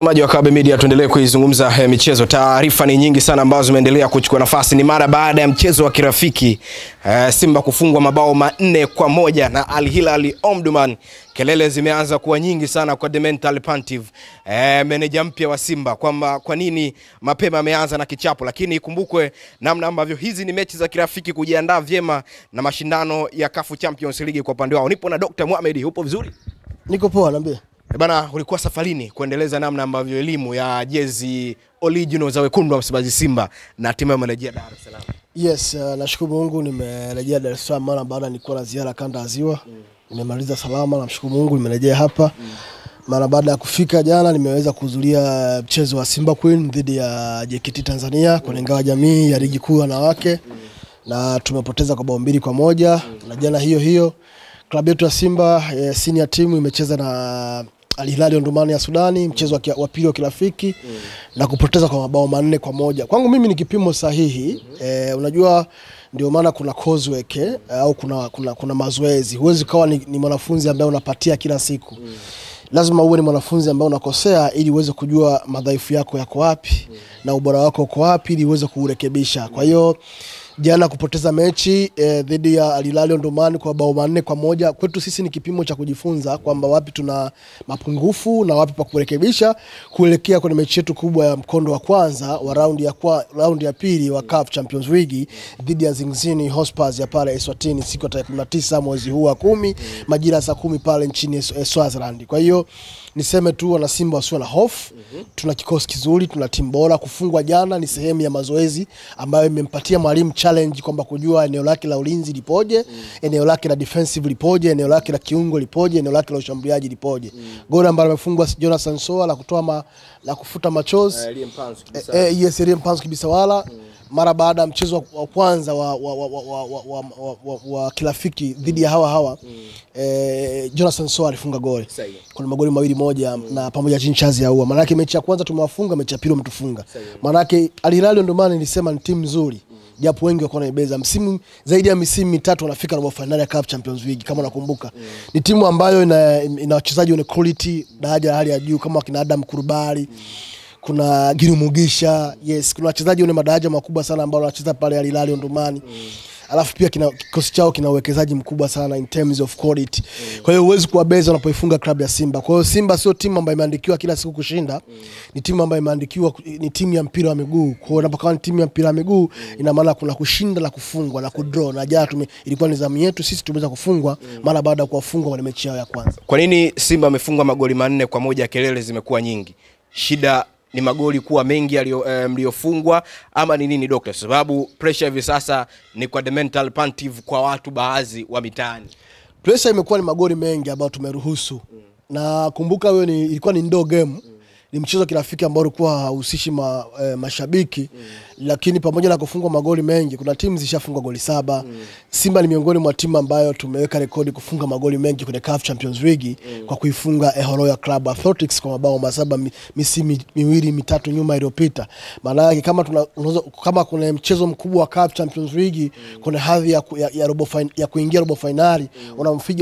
Maji wa Kabe Media, tuendelee kuizungumza michezo. Taarifa ni nyingi sana ambazo zimeendelea kuchukua nafasi. Ni mara baada ya mchezo wa kirafiki Simba kufungwa mabao 4-1 na Al Hilal Omdurman. Kelele zimeanza kuwa nyingi sana kwa the mental pantive meneja mpya wa Simba kwamba kwa nini mapema ameanza na kichapo, lakini ikumbukwe namna ambavyo hizi ni mechi za kirafiki kujiandaa vyema na mashindano ya CAF Champions League kwa upande wao. Nipo na Dr. Mohamed, upo vizuri? Niko poa, niambie. Bana, ulikuwa safarini kuendeleza namna ambavyo elimu ya jezi original za wekundu wa Msimbazi Simba na timu imerejea Dar es Salaam. Yes, nashukuru Mungu nimerejea Dar es Salaam mara baada nilikuwa na ziara kanda ya Ziwa. Nimemaliza salama, namshukuru Mungu nimerejea hapa. Mara baada ya kufika jana nimeweza kuhudhuria mchezo wa Simba Queen dhidi ya JKT Tanzania kwenye ngao ya jamii ya ligi kuu wanawake na tumepoteza kwa bao 2-1 na jana hiyo klabu yetu ya Simba senior team imecheza na Al Hilal Omdurman ya Sudani, mchezo wa pili wa kirafiki na kupoteza kwa mabao 4-1. Kwangu mimi ni kipimo sahihi. Unajua ndio maana kuna coursework au kuna mazoezi. Huwezi kawa ni mwanafunzi ambaye unapatia kila siku. Lazima uwe ni mwanafunzi ambaye unakosea ili uweze kujua madhaifu yako yako wapi na ubora wako uko wapi ili uweze kurekebisha. Kwa hiyo jana kupoteza mechi dhidi ya Al Hilal Omdurman kwa bao 4-1 kwetu sisi ni kipimo cha kujifunza kwamba wapi tuna mapungufu na wapi pa kurekebisha kuelekea kwenye mechi yetu kubwa ya mkondo wa kwanza wa round ya pili wa CAF Champions League dhidi ya Zingzini Hotspurs ya pale Eswatini siku ya 19 mwezi huu wa 10 majira saa 10 pale nchini Swaziland. Kwa hiyo niseme tu wana Simba wasiwe na hofu. Tuna kikosi kizuri, tuna timu bora. Kufungwa jana ni sehemu ya mazoezi ambayo imempatia mwalimu challenge kwamba kujua eneo lake la ulinzi lipoje, eneo lake la defensive lipoje, eneo lake la kiungo lipoje, eneo lake la ushambuliaji lipoje. Goli ambalo amefungwa Jonathan Soa la kutoa la kufuta machozi. Yes, Liam Panzu Kibisawala. Mara baada ya mchezo wa kwanza wa kirafiki dhidi ya hawa Jonathan Soa alifunga goli. Kuna magoli 2-1 na pamoja Chinchazi ya ua. Maana yake mechi ya kwanza tumewafunga, mechi ya pili mtufunga. Maana yake Al Hilal Omdurman nilisema ni timu nzuri. Japo wengi wako naibeza msimu zaidi ya misimu mitatu wanafika robo finali ya CAF Champions League kama unakumbuka. Ni timu ambayo ina wachezaji wenye quality daraja hali ya juu kama kina Adam Kurubali. Kuna Giru Mugisha, yes, kuna wachezaji wenye madaraja makubwa sana ambao wanacheza pale Al Hilal Omdurman. Alafu pia kikosi chao kina uwekezaji mkubwa sana in terms of quality. Kwa hiyo huwezi kuwabeza unapoifunga klabu ya Simba. Kwa hiyo Simba sio timu ambayo imeandikiwa kila siku kushinda. Ni timu ambayo imeandikiwa ni timu ya mpira wa miguu. Kwa hiyo unapokuwa ni timu ya mpira wa miguu ina maana kuna kushinda na kufungwa na kudraw. Na jana ilikuwa ni zamu yetu sisi tumeweza kufungwa mara baada ya kuwafungwa kwenye mechi yao ya kwanza. Kwa nini Simba amefungwa magoli 4-1? Kelele zimekuwa nyingi. Shida ni magoli kuwa mengi mliofungwa ama ni nini Dr.? Sababu pressure hivi sasa ni kwa the mental pantive kwa watu baadhi wa mitaani. Pressure imekuwa ni magoli mengi ambayo tumeruhusu. Na kumbuka wewe ilikuwa ni ndo game. Ni mchezo kirafiki ambao ulikuwa hauhusishi mashabiki lakini pamoja na kufungwa magoli mengi kuna timu zishafungwa goli 7. Simba ni miongoni mwa timu ambayo tumeweka rekodi kufunga magoli mengi kwenye CAF Champions League kwa kuifunga Royal Club Athletics kwa mabao 7 misimu 2-3 nyuma iliyopita. Maana yake kama kuna mchezo mkubwa wa CAF Champions League kuna hadhi ya kuingia robo finali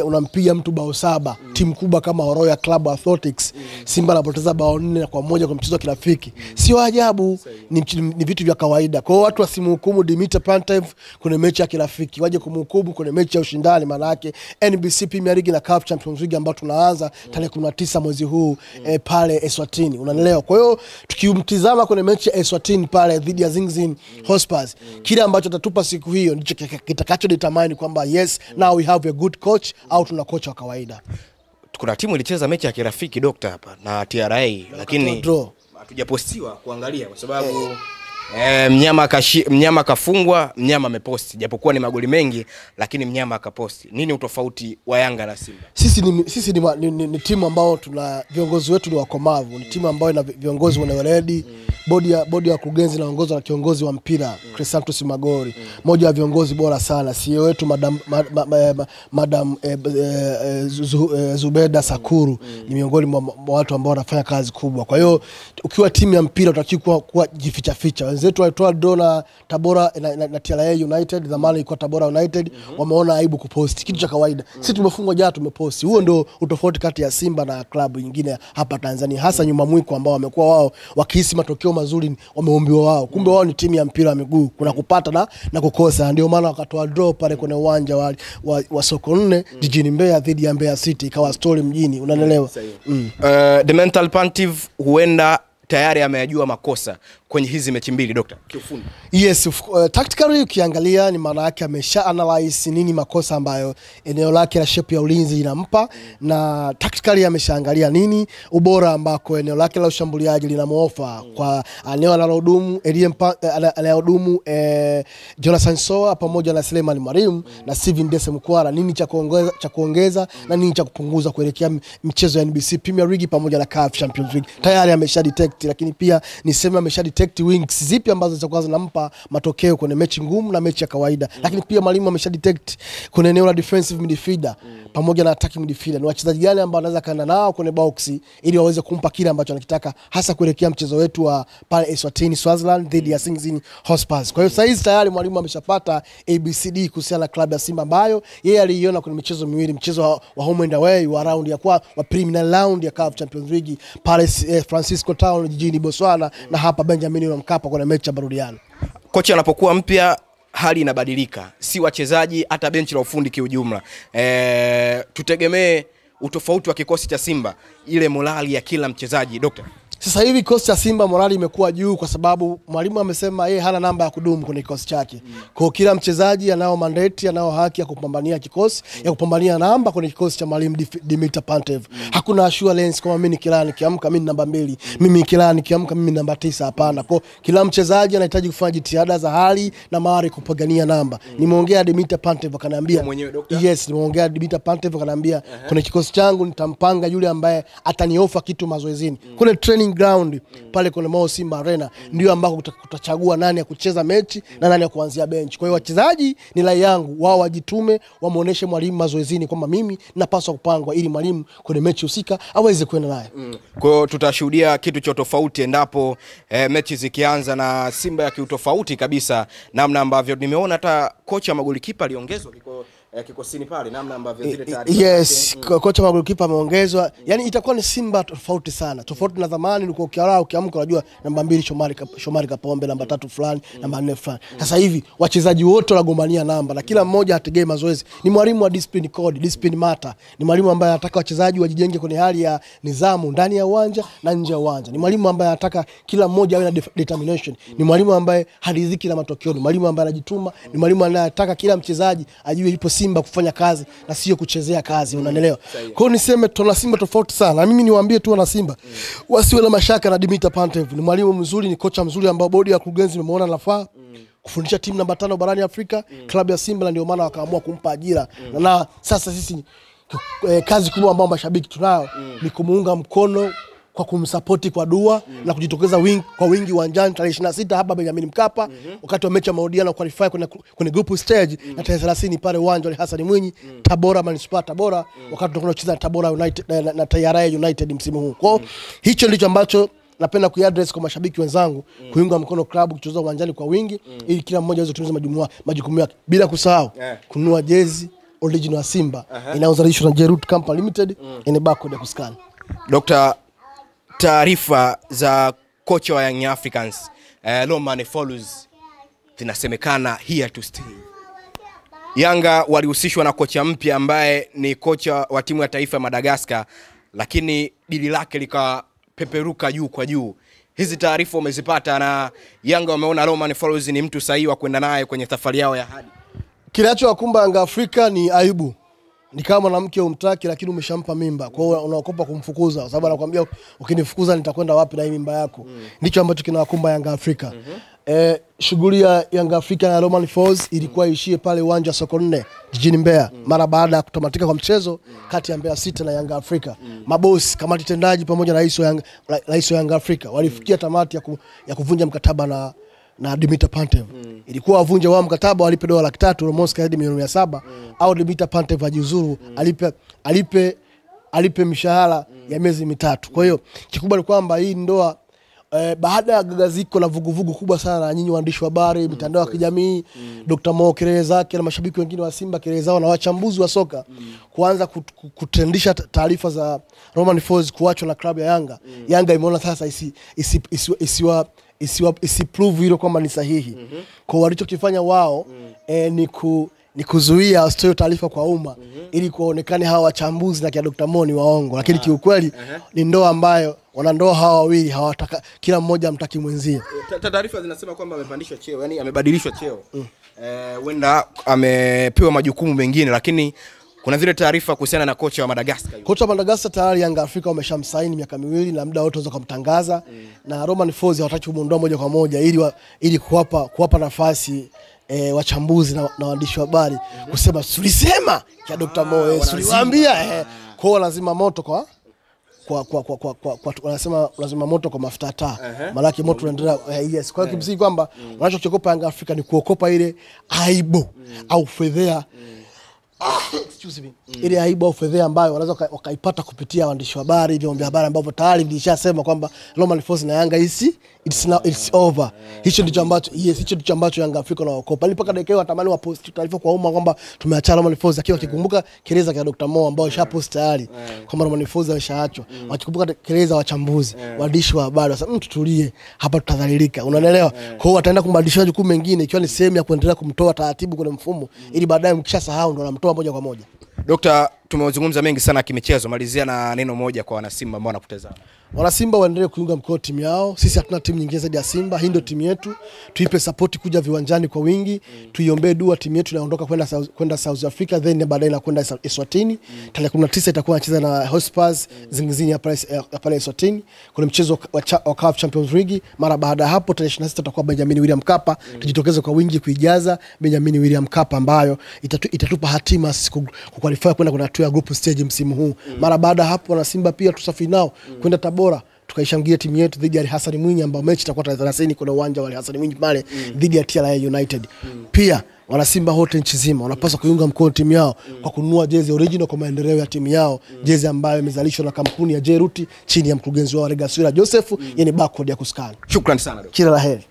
unampiga mtu bao 7 timu kubwa kama Royal Club Athletics. Simba anapoteza bao 4-1 kwa mchezo kirafiki. Sio ajabu, ni vitu vya kawaida. Kwa hiyo watu wasimhukumu Dimitar Pantev kwenye mechi ya kirafiki, waje kumhukumu kwenye mechi ya ushindani. Maana yake NBC Premier League na CAF Champions League ambao tunaanza tarehe 19 mwezi huu pale Eswatini, unanielewa? Kwa hiyo tukimtizama kwenye mechi ya Eswatini pale dhidi ya Zingzini Hotspurs, kile ambacho atatupa siku hiyo ndicho kitakacho determine kwamba yes now we have a good coach au tuna kocha wa kawaida. Kuna timu ilicheza mechi ya kirafiki Dr. hapa na TRA lakini hatujapostiwa kuangalia kwa sababu mnyama kafungwa, mnyama ameposti. Japokuwa ni magoli mengi lakini mnyama akaposti. Nini utofauti wa Yanga na Simba? Sisi ni timu ambao tuna viongozi wetu ni wakomavu. Ni timu ambayo ina viongozi wenye weledi, bodi ya kurugenzi inaongozwa na kiongozi wa mpira Crisantos Magori, mmoja wa viongozi bora sana. CEO wetu Madam Zubeda Sakuru ni miongoni mwa watu ambao wanafanya kazi kubwa. Kwa hiyo ukiwa timu ya mpira utakiwa kuwa jificha ficha. Wenzetu walitoa draw na Tabora na TRA United, zamani ilikuwa Tabora United, wameona aibu kupost, kitu cha kawaida. Sisi tumefungwa jana tumepost. Huo ndio utofauti kati ya Simba na klabu nyingine hapa Tanzania, hasa nyuma mwiko ambao wamekuwa wao wakihisi matokeo mazuri wameombiwa wao. Kumbe wao ni timu ya mpira wa miguu, kuna kupata na kukosa. Ndio maana wakatoa draw pale kwenye uwanja wa Soko 4 jijini Mbeya dhidi ya Mbeya City, ikawa story mjini, unanielewa. The mental pantive huenda tayari ameyajua makosa kwenye hizi mechi mbili Dr. Kiufundi. Yes, tactically ukiangalia ni maana yake amesha analyze nini makosa ambayo eneo lake la shape ya ulinzi inampa, na tactically ameshaangalia nini ubora ambako eneo lake la ushambuliaji linamuofa kwa eneo analodumu anayodumu Jonathan Soa pamoja na Suleiman Mwalimu na Steven Dese Mkwara, nini cha kuongeza na nini cha kupunguza kuelekea michezo ya NBC Premier League pamoja na CAF Champions League. Tayari amesha detect, lakini pia niseme amesha detect wings zipi ambazo zitakuwa zinampa matokeo kwenye mechi ngumu na mechi ya kawaida. Lakini pia Mwalimu amesha detect kwenye eneo la defensive midfielder pamoja na attacking midfielder ni wachezaji gani ambao anaweza kaenda nao kwenye box ili waweze kumpa kile ambacho anakitaka, hasa kuelekea mchezo wetu wa pale Eswatini Swaziland dhidi ya Singizini Hotspurs. Kwa hiyo sasa hizi tayari Mwalimu ameshapata ABCD kuhusiana na klabu ya Simba ambayo yeye aliiona kwenye michezo miwili, mchezo wa home and away wa round ya kwa preliminary round ya CAF Champions League pale Francisco Town jijini Botswana na hapa Benjamin Mkapa kwenye mechi ya marudiano. Kocha anapokuwa mpya hali inabadilika, si wachezaji hata benchi la ufundi kiujumla. Tutegemee utofauti wa kikosi cha Simba, ile morali ya kila mchezaji Dr. Sasa hivi kikosi cha Simba morali imekuwa juu kwa sababu Mwalimu amesema yeye hana namba ya kudumu kwenye kikosi chake. Kwa kila mchezaji anao mandate, anao haki ya kupambania kikosi, ya kupambania namba kwenye kikosi cha Mwalimu Dimitar Pantev. Hakuna assurance kama mimi nikilala nikiamka mimi namba 2, mimi nikilala nikiamka mimi namba 9, hapana. Kwa kila mchezaji anahitaji kufanya jitihada za hali na mahali kupigania namba. Nimeongea Dimitar Pantev akaniambia, yes, nimeongea Dimitar Pantev akaniambia kwenye kikosi changu nitampanga yule ambaye ataniofa kitu mazoezini. Kwenye training ground pale kwenye Mo Simba Arena ndio ambako tutachagua nani ya kucheza mechi na nani ya kuanzia bench. Kwa hiyo wachezaji ni rai yangu wao wajitume, wamuoneshe Mwalimu mazoezini kwamba mimi napaswa kupangwa ili Mwalimu kwenye mechi husika aweze kwenda naye. Kwa hiyo tutashuhudia kitu cha tofauti endapo mechi zikianza na Simba ya kiutofauti kabisa, namna ambavyo nimeona hata kocha magolikipa aliongezwa kikosini pale, namna ambavyo zile taarifa. Yes, kocha magolikipa ameongezwa. Yani itakuwa ni Simba tofauti sana. Tofauti na zamani ulikuwa ukiamka unajua namba 2 Shomari Kapombe, namba 3 fulani, namba 4 fulani. Sasa hivi wachezaji wote wanagombania namba na kila mmoja ategee mazoezi. Ni mwalimu wa discipline code, discipline matter. Ni mwalimu ambaye anataka wachezaji wajijenge kwenye hali ya nidhamu ndani ya uwanja na nje ya uwanja. Ni mwalimu ambaye anataka kila mmoja awe na determination. Ni mwalimu ambaye haridhiki na matokeo. Ni mwalimu ambaye anajituma. Ni mwalimu anayetaka kila mchezaji ajue ipo Simba kufanya kazi na sio kuchezea kazi, unanielewa. Kwa hiyo niseme tuna Simba tofauti sana. Mimi niwaambie tu wana Simba wasiwe na mashaka na Dimitar Pantev. Ni mwalimu mzuri, ni kocha mzuri ambao bodi ya kurugenzi imeona anafaa kufundisha timu namba 5 barani Afrika, klabu ya Simba, na ndio maana wakaamua kumpa ajira. Na sasa sisi kazi kubwa ambayo mashabiki tunao ni kumuunga mkono kwa kumsupport kwa dua na kujitokeza kwa wingi uwanjani tarehe 26 hapa Benjamin Mkapa wakati wa mechi ya marudiano qualify kwenye group stage na tarehe 30 pale uwanja wa Hassan Mwinyi Tabora Manispaa Tabora, wakati tunakwenda kucheza Tabora United na TRA United msimu huu. Kwa hicho ndicho ambacho napenda kuiaddress kwa mashabiki wenzangu, kuunga mkono klabu kucheza uwanjani kwa wingi ili kila mmoja aweze kutimiza majukumu yake, bila kusahau kununua jezi original ya Simba inauzalishwa na Jerut Company Limited ina barcode ya kuscan. Dr. Taarifa za kocha wa Young Africans Lomane Foluz zinasemekana here to stay. Yanga walihusishwa na kocha mpya ambaye ni kocha wa timu ya taifa ya Madagascar, lakini dili lake likapeperuka juu kwa juu. Hizi taarifa umezipata na Yanga wameona Lomane Foluz ni mtu sahihi wa kwenda naye kwenye safari yao ya hadi. Kinachowakumba Yanga Afrika ni aibu ni kama mwanamke umtaki lakini umeshampa mimba. Kwa hiyo unaokopa kumfukuza kwa sababu anakuambia ukinifukuza nitakwenda wapi na hii mimba yako. Ndicho ambacho kinawakumba Yanga Afrika. Shughuli ya Yanga Afrika na Romain Folz ilikuwa ishie pale uwanja wa Sokoine jijini Mbeya mara baada ya kutamatika kwa mchezo kati ya Mbeya City na Yanga Afrika. Mabosi, kamati tendaji pamoja na rais wa Yanga Afrika walifikia tamati ya kuvunja mkataba na Dimitar Pantev. Ilikuwa avunje wao mkataba, walipe dola 300 almost hadi milioni 700 au Dimitar Pantev ajiuzuru, alipe mishahara ya miezi 3. Kwa hiyo kikubwa ni kwamba hii ndoa baada ya gagaziko la vuguvugu kubwa sana na nyinyi waandishi wa habari, mitandao ya kijamii, Dr. Mo kelele zake na mashabiki wengine wa Simba kelele zao na wachambuzi wa soka kuanza kutendisha taarifa za Romain Folz kuachwa na klabu ya Yanga. Yanga imeona sasa isiprove hilo kwamba ni sahihi. Kwa walichokifanya wao ni kuzuia wasitoe taarifa kwa umma ili kuonekane hawa wachambuzi na kia Dr. Mo ni waongo, lakini kiukweli ni ndoa ambayo wanandoa hawa wawili hawataka, kila mmoja amtaki mwenzie. Taarifa zinasema kwamba amepandishwa cheo, yani amebadilishwa cheo. Wenda amepewa majukumu mengine, lakini kuna zile taarifa kuhusiana na kocha wa Madagascar. Kocha wa Madagascar tayari Yanga Afrika wameshamsaini miaka 2 na muda wote waweza kumtangaza. Na Romain Folz hawataki kumuondoa moja kwa moja ili kuwapa nafasi wachambuzi na waandishi wa habari kusema tulisema ya Dr. Mo, tuliwaambia kwa lazima moto kwa wanasema lazima moto kwa mafuta taa. Maana yake moto unaendelea. Yes, kwa hiyo kimsingi kwamba wanachokopa Yanga Afrika ni kuokopa ile aibu au fedhea ile aibu au fedhea ambayo wanaweza wakaipata kupitia waandishi wa habari, vyombo vya habari ambavyo tayari vilishasema kwamba Romain Folz na Yanga it's over. Hicho ndicho ambacho Yanga Afrika wanaokopa. Mpaka dakika watamani wa post taarifa kwa umma kwamba tumeachana Romain Folz, akiwa kikumbuka keleza kwa Dr. Mo ambao shapost tayari kwamba Romain Folz ameshaachwa. Wakikumbuka keleza wachambuzi, waandishi wa habari, sasa tutulie hapa tutadhalilika. Unaelewa? Kwa hiyo wataenda kumbadilishia jukumu mengine ikiwa ni sehemu ya kuendelea kumtoa taratibu kwenye mfumo ili baadaye mkishasahau ndo wanamtoa moja kwa moja. Dr. tumezungumza mengi sana kimichezo, malizia na neno moja kwa wana Simba ambao wanakutazama. Wana Simba waendelee kuunga mkono timu yao. Sisi hatuna timu nyingine zaidi ya Simba. Hii ndio timu yetu. Tuipe support kuja viwanjani kwa wingi. Tuiombe dua timu yetu inaondoka kwenda South Africa, then baadaye inakwenda Eswatini. Tarehe 19 itakuwa inacheza na Hotspurs Zingizini hapa Eswatini. Kuna mchezo wa CAF Champions League. Mara baada ya hapo tarehe 26 tutakuwa Benjamin William Mkapa. Tujitokeze kwa wingi kuijaza Benjamin William Mkapa ambayo itatupa hatima kuqualify kwenda hatua ya group stage msimu huu. Mara baada hapo wana Simba pia tusafiri nao kwenda Tabora tukaishangilia timu yetu dhidi ya Hassan Mwinyi ambao mechi itakuwa tarehe 30 kuna uwanja wa Hassan Mwinyi pale dhidi ya TRA United. Pia wana Simba wote nchi nzima wanapaswa kuiunga mkono timu yao kwa kununua jezi original kwa maendeleo ya timu yao, jezi ambayo imezalishwa na kampuni ya Jeruti chini ya mkurugenzi wao Regaswira Joseph, yani barcode ya kuskani. Shukrani sana. Kila laheri.